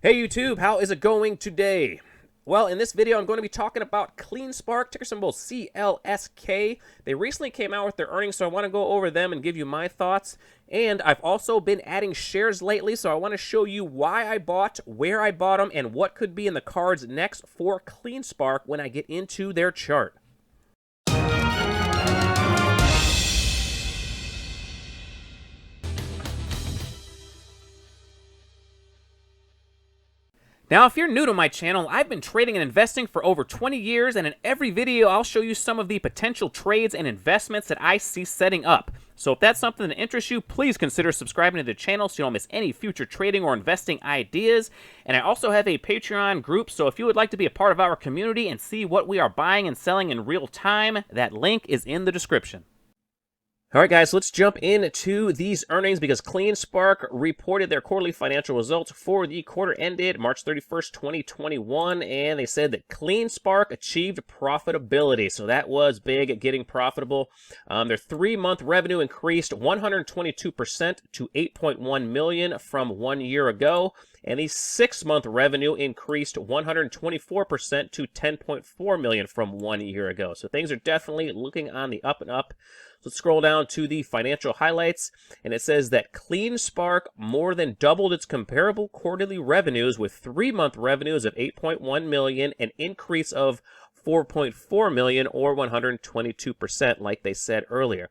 Hey YouTube, how is it going today? Well, in this video, I'm going to be talking about CleanSpark, ticker symbol CLSK. They recently came out with their earnings, so I want to go over them and give you my thoughts. And I've also been adding shares lately, so I want to show you why I bought, where I bought them, and what could be in the cards next for CleanSpark when I get into their chart. Now, if you're new to my channel, I've been trading and investing for over 20 years, and in every video, I'll show you some of the potential trades and investments that I see setting up. So if that's something that interests you, please consider subscribing to the channel so you don't miss any future trading or investing ideas. And I also have a Patreon group, so if you would like to be a part of our community and see what we are buying and selling in real time, that link is in the description. All right, guys, let's jump into these earnings because CleanSpark reported their quarterly financial results for the quarter ended March 31st, 2021, and they said that CleanSpark achieved profitability. So that was big at getting profitable. Their 3-month revenue increased 122% to $8.1 million from 1 year ago, and the 6-month revenue increased 124% to $10.4 million from 1 year ago. So things are definitely looking on the up and up. Let's scroll down to the financial highlights, and it says that CleanSpark more than doubled its comparable quarterly revenues with 3-month revenues of $8.1 million, an increase of $4.4 million or 122%, like they said earlier.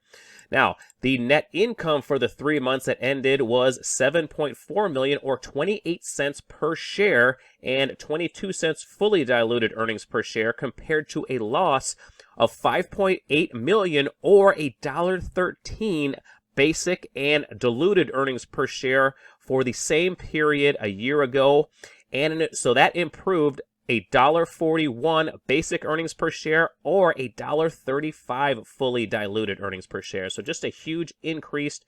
Now, the net income for the 3 months that ended was $7.4 million or 28 cents per share and 22 cents fully diluted earnings per share compared to a loss of $5.8 million or $1.13 basic and diluted earnings per share for the same period a year ago. And so that improved $1.41 basic earnings per share or $1.35 fully diluted earnings per share. So just a huge increase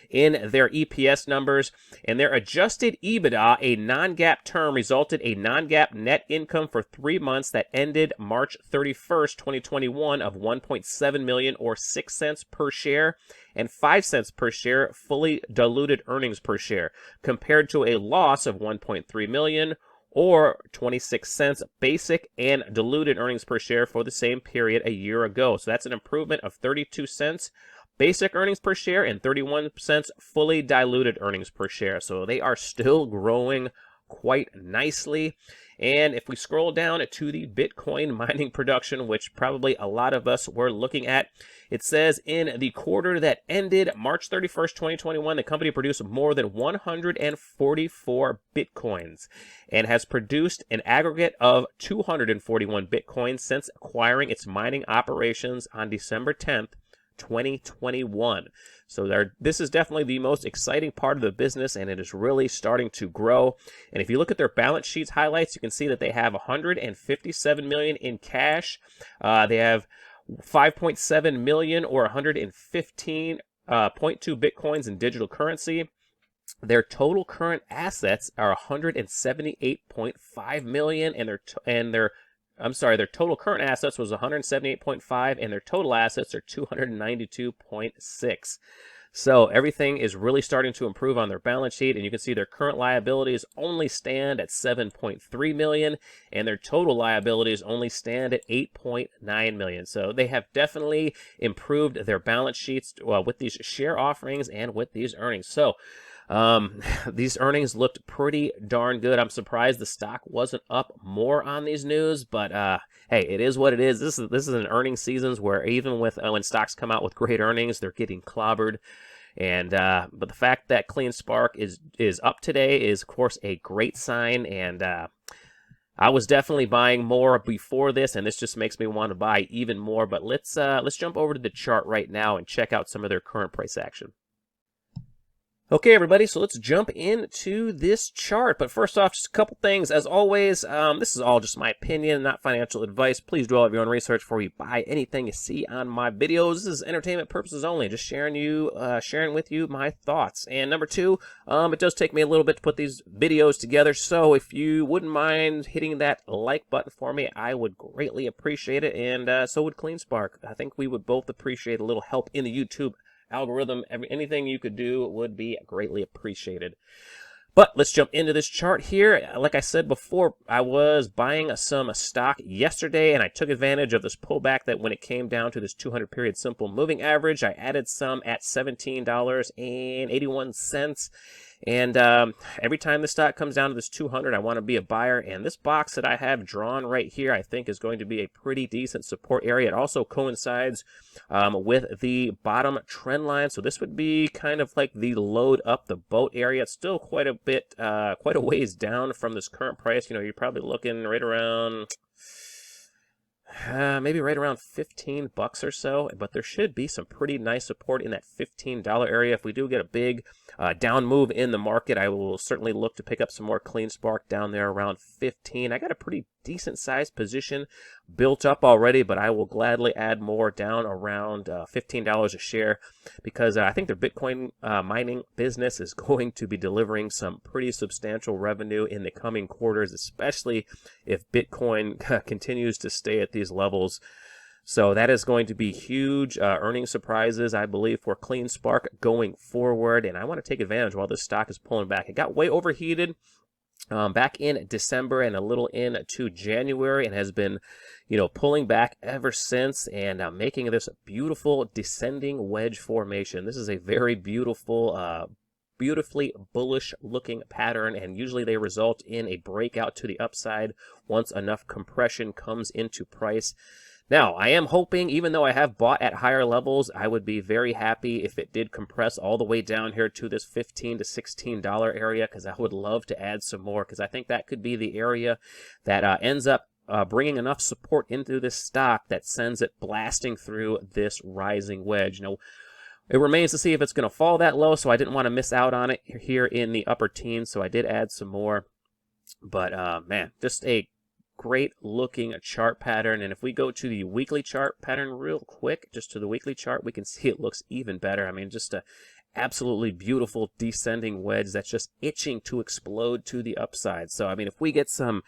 in their EPS numbers. And their adjusted EBITDA, a non-GAAP term, resulted a non-GAAP net income for 3 months that ended March 31st, 2021 of $1.7 million or 6 cents per share and 5 cents per share fully diluted earnings per share compared to a loss of $1.3 million or 26 cents basic and diluted earnings per share for the same period a year ago. So that's an improvement of 32 cents basic earnings per share and 31 cents fully diluted earnings per share. So they are still growing quite nicely. And if we scroll down to the Bitcoin mining production, which probably a lot of us were looking at, it says in the quarter that ended March 31st, 2021, the company produced more than 144 Bitcoins and has produced an aggregate of 241 Bitcoins since acquiring its mining operations on December 10th, 2021. So this is definitely the most exciting part of the business, and it is really starting to grow. And if you look at their balance sheets highlights, you can see that they have $157 million in cash. They have 5.7 million or 115.2 Bitcoins in digital currency. Their total current assets are 178.5 million, and their total current assets was 178.5, and their total assets are 292.6. So everything is really starting to improve on their balance sheet, and you can see their current liabilities only stand at 7.3 million, and their total liabilities only stand at 8.9 million. So they have definitely improved their balance sheets with these share offerings and with these earnings. So these earnings looked pretty darn good. I'm surprised the stock wasn't up more on these news, but hey, it is what it is. This is an earnings seasons where even with when stocks come out with great earnings, they're getting clobbered. And but the fact that CleanSpark is up today is of course a great sign. And I was definitely buying more before this, and this just makes me want to buy even more. But let's jump over to the chart right now and check out some of their current price action. Okay, everybody, so let's jump into this chart. But first off, just a couple things. As always, this is all just my opinion, not financial advice. Please do all of your own research before you buy anything you see on my videos. This is entertainment purposes only, just sharing with you my thoughts. And number two, it does take me a little bit to put these videos together, so if you wouldn't mind hitting that like button for me, I would greatly appreciate it, and so would CleanSpark. I think we would both appreciate a little help in the YouTube algorithm. Anything you could do would be greatly appreciated. But let's jump into this chart here. Like I said before, I was buying some stock yesterday, and I took advantage of this pullback that when it came down to this 200 period simple moving average, I added some at $17.81. And every time the stock comes down to this 200, I want to be a buyer. And this box that I have drawn right here, I think is going to be a pretty decent support area. It also coincides with the bottom trend line. So this would be kind of like the load up the boat area. It's still quite a bit, quite a ways down from this current price. You know, you're probably looking right around... maybe right around $15 or so, but there should be some pretty nice support in that $15 area. If we do get a big down move in the market, I will certainly look to pick up some more CleanSpark down there around 15. I got a pretty decent sized position built up already, but I will gladly add more down around $15 a share because I think their Bitcoin mining business is going to be delivering some pretty substantial revenue in the coming quarters, especially if Bitcoin continues to stay at these levels. So that is going to be huge earnings surprises, I believe, for CleanSpark going forward. And I want to take advantage while this stock is pulling back. It got way overheated back in December and a little into January, and has been, you know, pulling back ever since and making this beautiful descending wedge formation. This is a very beautiful, beautifully bullish looking pattern, and usually they result in a breakout to the upside once enough compression comes into price. Now, I am hoping, even though I have bought at higher levels, I would be very happy if it did compress all the way down here to this $15 to $16 area, because I would love to add some more, because I think that could be the area that ends up bringing enough support into this stock that sends it blasting through this rising wedge. You know, it remains to see if it's going to fall that low, so I didn't want to miss out on it here in the upper teens, so I did add some more. But, man, just a great looking chart pattern. And if we go to the weekly chart pattern real quick, just to the weekly chart, we can see it looks even better. I mean, just a absolutely beautiful descending wedge that's just itching to explode to the upside. So, I mean, if we get some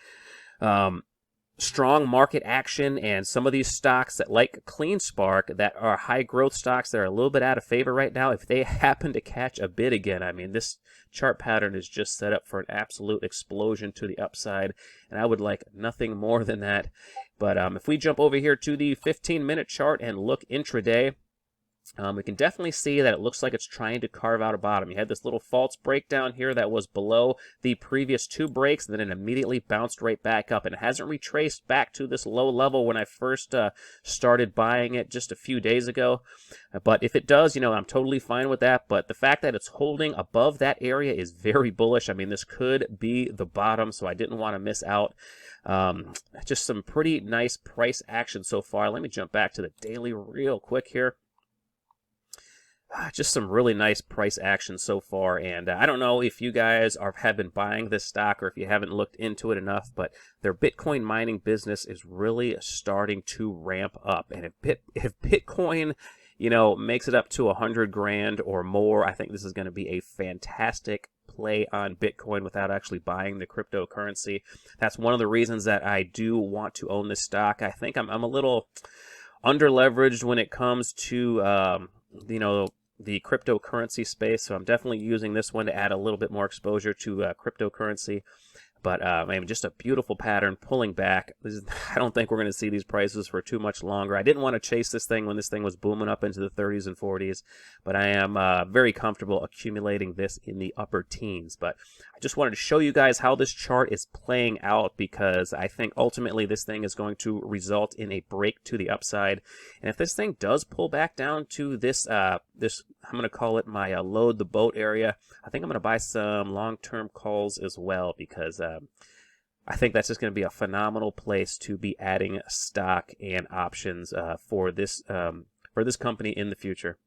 strong market action and some of these stocks that like CleanSpark that are high growth stocks that are a little bit out of favor right now, if they happen to catch a bid again, I mean, this chart pattern is just set up for an absolute explosion to the upside, and I would like nothing more than that. But if we jump over here to the 15-minute chart and look intraday, we can definitely see that it looks like it's trying to carve out a bottom. You had this little false breakdown here that was below the previous two breaks, and then it immediately bounced right back up, and it hasn't retraced back to this low level when I first started buying it just a few days ago. But if it does, you know, I'm totally fine with that. But the fact that it's holding above that area is very bullish. I mean, this could be the bottom, so I didn't want to miss out. Just some pretty nice price action so far. Let me jump back to the daily real quick here. Just some really nice price action so far, and I don't know if you guys have been buying this stock or if you haven't looked into it enough, but their Bitcoin mining business is really starting to ramp up. And if Bitcoin, you know, makes it up to 100 grand or more, I think this is going to be a fantastic play on Bitcoin without actually buying the cryptocurrency. That's one of the reasons that I do want to own this stock. I think I'm a little under leveraged when it comes to you know, the cryptocurrency space, so I'm definitely using this one to add a little bit more exposure to cryptocurrency. But I mean, just a beautiful pattern pulling back. I don't think we're going to see these prices for too much longer. I didn't want to chase this thing when this thing was booming up into the 30s and 40s, but I am very comfortable accumulating this in the upper teens. But I just wanted to show you guys how this chart is playing out, because I think ultimately this thing is going to result in a break to the upside. And if this thing does pull back down to this, I'm going to call it my load the boat area, I think I'm going to buy some long-term calls as well, because I think that's just going to be a phenomenal place to be adding stock and options for this company in the future.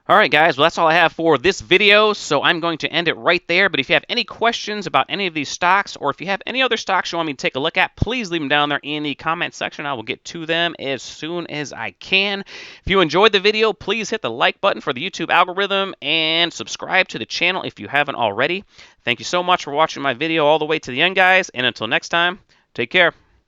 All right, guys, well, that's all I have for this video, so I'm going to end it right there. But if you have any questions about any of these stocks, or if you have any other stocks you want me to take a look at, please leave them down there in the comment section. I will get to them as soon as I can. If you enjoyed the video, please hit the like button for the YouTube algorithm and subscribe to the channel if you haven't already. Thank you so much for watching my video all the way to the end, guys, and until next time, take care.